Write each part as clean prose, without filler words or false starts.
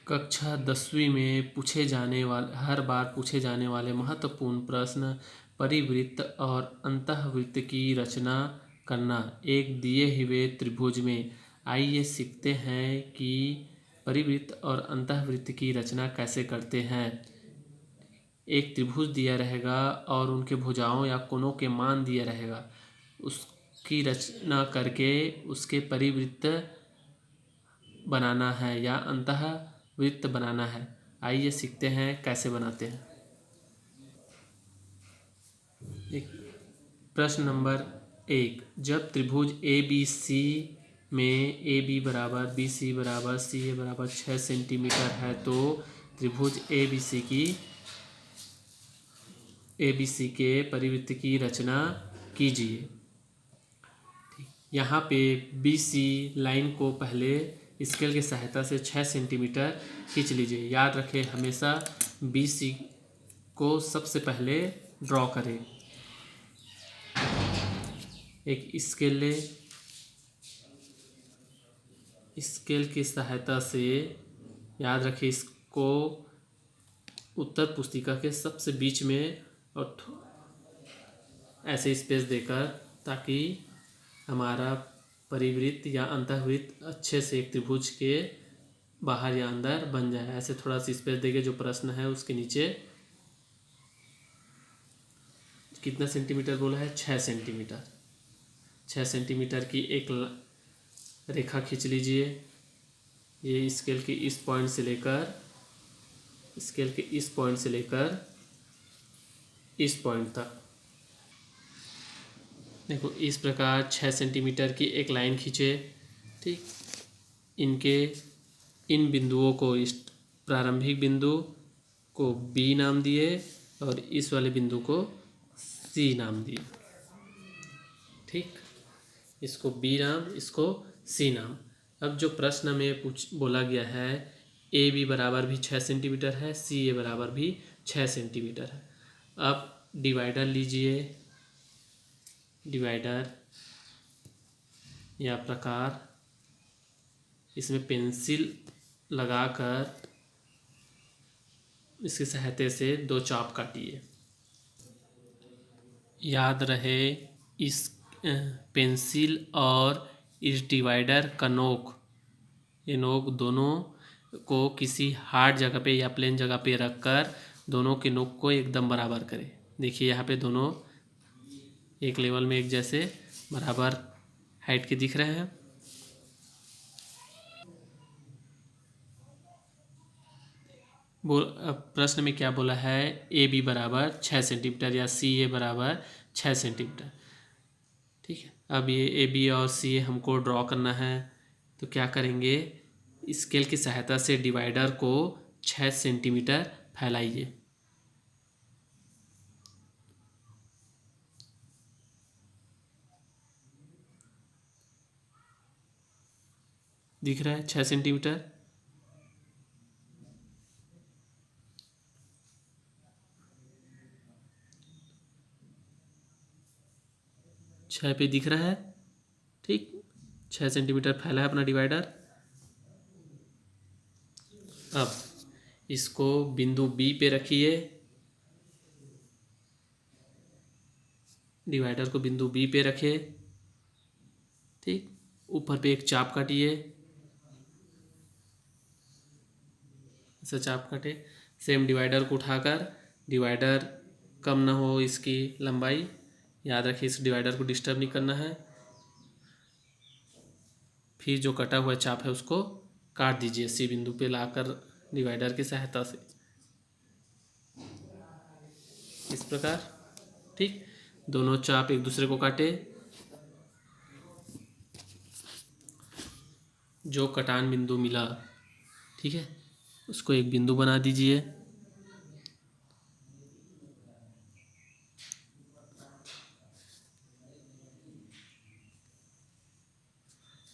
कक्षा 10वीं में हर बार पूछे जाने वाले महत्वपूर्ण प्रश्न परिवृत्त और अंतःवृत्त की रचना करना। एक दिए हुए त्रिभुज में आइए सीखते हैं कि परिवृत्त और अंतःवृत्त की रचना कैसे करते हैं। एक त्रिभुज दिया रहेगा और उनके भुजाओं या कोणों के मान दिया रहेगा, उसकी रचना करके उसके परिवृत्त बनाना है या अंतःवृत्त बनाना है। आइए सीखते हैं कैसे बनाते हैं। एक प्रश्न नंबर 1, जब त्रिभुज ए बी सी में ए बी बराबर बी सी बराबर सी ए बराबर 6 सेंटीमीटर है तो त्रिभुज ए बी सी के परिवृत्त की रचना कीजिए। यहाँ पे बी सी लाइन को पहले स्केल की सहायता से 6 सेंटीमीटर खींच लीजिए। याद रखें हमेशा बी सी को सबसे पहले ड्रॉ करें। एक स्केल ले, स्केल की सहायता से याद रखें इसको उत्तर पुस्तिका के सबसे बीच में और ऐसे स्पेस देकर, ताकि हमारा परिवृत्त या अंतःवृत्त अच्छे से एक त्रिभुज के बाहर या अंदर बन जाए। ऐसे थोड़ा सा स्पेस देके जो प्रश्न है उसके नीचे कितना सेंटीमीटर बोला है, 6 सेंटीमीटर। 6 सेंटीमीटर की एक रेखा खींच लीजिए। ये स्केल के इस पॉइंट से लेकर इस पॉइंट तक देखो, इस प्रकार 6 सेंटीमीटर की एक लाइन खींचे। ठीक, इन बिंदुओं को, इस प्रारंभिक बिंदु को बी नाम दिए और इस वाले बिंदु को सी नाम दिए। ठीक, इसको बी नाम, इसको सी नाम। अब जो प्रश्न में बोला गया है, ए बी बराबर भी 6 सेंटीमीटर है, सी ए बराबर भी 6 सेंटीमीटर है। अब डिवाइडर लीजिए, डिवाइडर या प्रकार, इसमें पेंसिल लगाकर इसकी सहायता से 2 चाप काटिए। याद रहे इस पेंसिल और इस डिवाइडर का नोक, ये नोक दोनों को किसी हार्ड जगह पे या प्लेन जगह पे रखकर दोनों के नोक को एकदम बराबर करें। देखिए यहाँ पे दोनों एक लेवल में एक जैसे बराबर हाइट के दिख रहे हैं। प्रश्न में क्या बोला है, ए बी बराबर 6 सेंटीमीटर या सी ए बराबर 6 सेंटीमीटर। ठीक है, अब ये ए बी और सी ए हमको ड्रॉ करना है, तो क्या करेंगे, स्केल की सहायता से डिवाइडर को 6 सेंटीमीटर फैलाइए। दिख रहा है 6 सेंटीमीटर। छः पे दिख रहा है। ठीक, 6 सेंटीमीटर फैला है अपना डिवाइडर। अब इसको बिंदु बी पे रखिए, डिवाइडर को बिंदु बी पे रखे। ठीक, ऊपर पे एक चाप काटिए, ऐसा चाप काटे। सेम डिवाइडर को उठाकर, डिवाइडर कम ना हो इसकी लंबाई, याद रखिए इस डिवाइडर को डिस्टर्ब नहीं करना है। फिर जो कटा हुआ चाप है उसको काट दीजिए सी बिंदु पे लाकर डिवाइडर की सहायता से, इस प्रकार। ठीक, दोनों चाप एक दूसरे को काटे। जो कटान बिंदु मिला, ठीक है, उसको एक बिंदु बना दीजिए।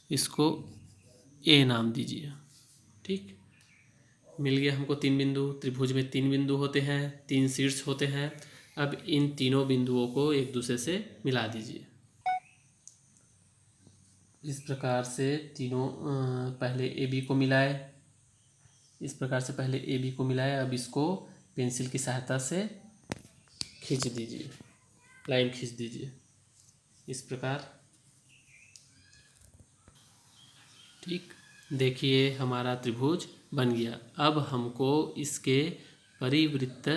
इसको ए नाम दीजिए। ठीक, मिल गया हमको 3 बिंदु। त्रिभुज में 3 बिंदु होते हैं, 3 शीर्ष होते हैं। अब इन तीनों बिंदुओं को एक दूसरे से मिला दीजिए। इस प्रकार से तीनों, पहले ए बी को मिलाए, इस प्रकार से पहले ए बी को मिलाया, अब इसको पेंसिल की सहायता से खींच दीजिए, लाइन खींच दीजिए इस प्रकार। ठीक, देखिए हमारा त्रिभुज बन गया। अब हमको इसके परिवृत्त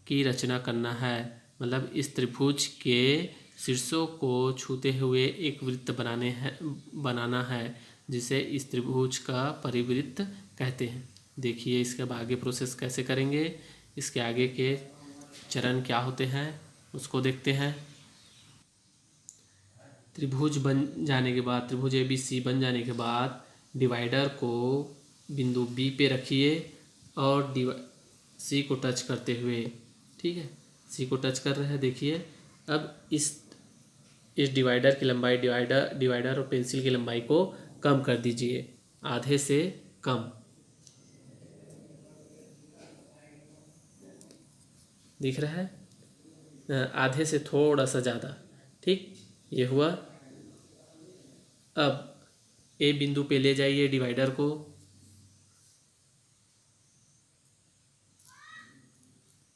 की रचना करना है, मतलब इस त्रिभुज के शीर्षों को छूते हुए एक वृत्त बनाना है, जिसे इस त्रिभुज का परिवृत्त कहते हैं। देखिए इसके अब आगे प्रोसेस कैसे करेंगे, इसके आगे के चरण क्या होते हैं उसको देखते हैं। त्रिभुज बन जाने के बाद, त्रिभुज ABC बन जाने के बाद डिवाइडर को बिंदु B पे रखिए और C को टच करते हुए, ठीक है, C को टच कर रहे हैं। देखिए अब इस डिवाइडर की लंबाई, डिवाइडर और पेंसिल की लंबाई को कम कर दीजिए, आधे से कम। दिख रहा है, आधे से थोड़ा सा ज़्यादा। ठीक, ये हुआ। अब ए बिंदु पे ले जाइए डिवाइडर को,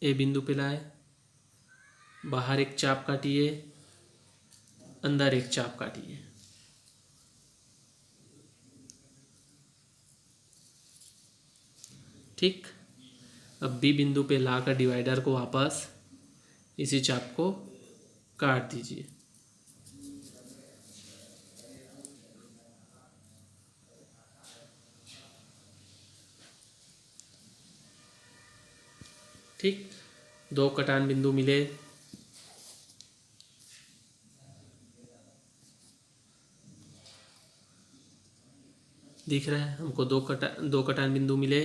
ए बिंदु पे लाए, बाहर एक चाप काटिए, अंदर एक चाप काटिए। ठीक, अब बी बिंदु पे लाकर डिवाइडर को वापस इसी चाप को काट दीजिए। ठीक, दो कटान बिंदु मिले, दिख रहा है हमको, दो कटान बिंदु मिले।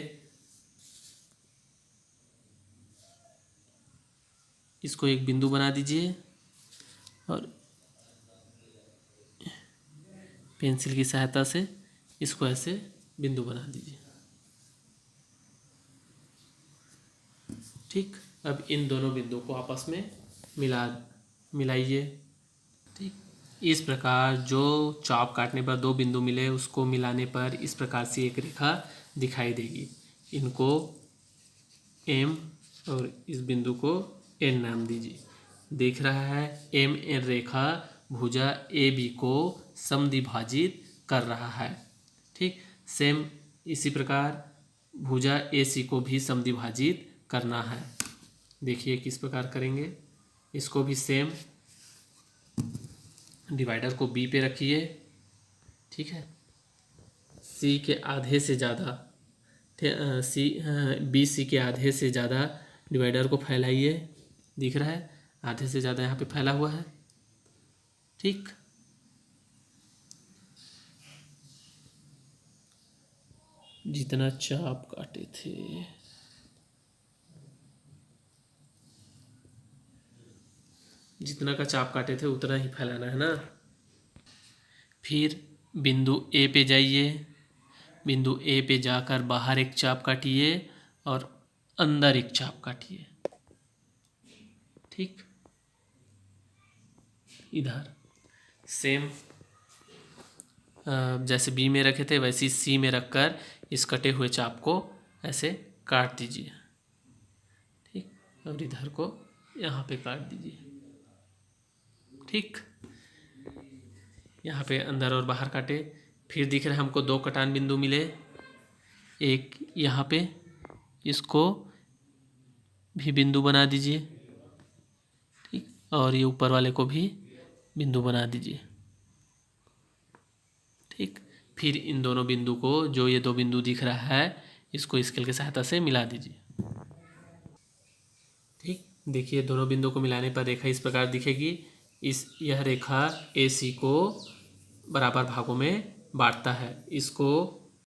इसको एक बिंदु बना दीजिए और पेंसिल की सहायता से इसको ऐसे बिंदु बना दीजिए। ठीक, अब इन दोनों बिंदुओं को आपस में मिलाइए। ठीक, इस प्रकार जो चाप काटने पर दो बिंदु मिले उसको मिलाने पर इस प्रकार से एक रेखा दिखाई देगी। इनको M और इस बिंदु को N नाम दीजिए। दिख रहा है MN रेखा भुजा AB को समद्विभाजित कर रहा है। ठीक, सेम इसी प्रकार भुजा AC को भी समद्विभाजित करना है। देखिए किस प्रकार करेंगे, इसको भी सेम डिवाइडर को B पे रखिए, ठीक है, C के आधे से ज़्यादा, BC के आधे से ज़्यादा डिवाइडर को फैलाइए। दिख रहा है आधे से ज़्यादा यहाँ पे फैला हुआ है। ठीक, जितना चाप काटे थे जितना का चाप काटे थे उतना ही फैलाना है ना। फिर बिंदु A पे जाइए, बिंदु A पे जाकर बाहर एक चाप काटिए और अंदर एक चाप काटिए। ठीक, इधर सेम जैसे B में रखे थे वैसे C में रखकर इस कटे हुए चाप को ऐसे काट दीजिए। ठीक, और इधर को यहाँ पे काट दीजिए। ठीक, यहाँ पे अंदर और बाहर काटे। फिर दिख रहा है हमको दो कटान बिंदु मिले, एक यहाँ पे, इसको भी बिंदु बना दीजिए। ठीक, और ये ऊपर वाले को भी बिंदु बना दीजिए। ठीक, फिर इन दोनों बिंदु को, जो ये दो बिंदु दिख रहा है, इसको स्केल की सहायता से मिला दीजिए। ठीक, देखिए दोनों बिंदु को मिलाने पर रेखा इस प्रकार दिखेगी। यह रेखा AC को बराबर भागों में बांटता है। इसको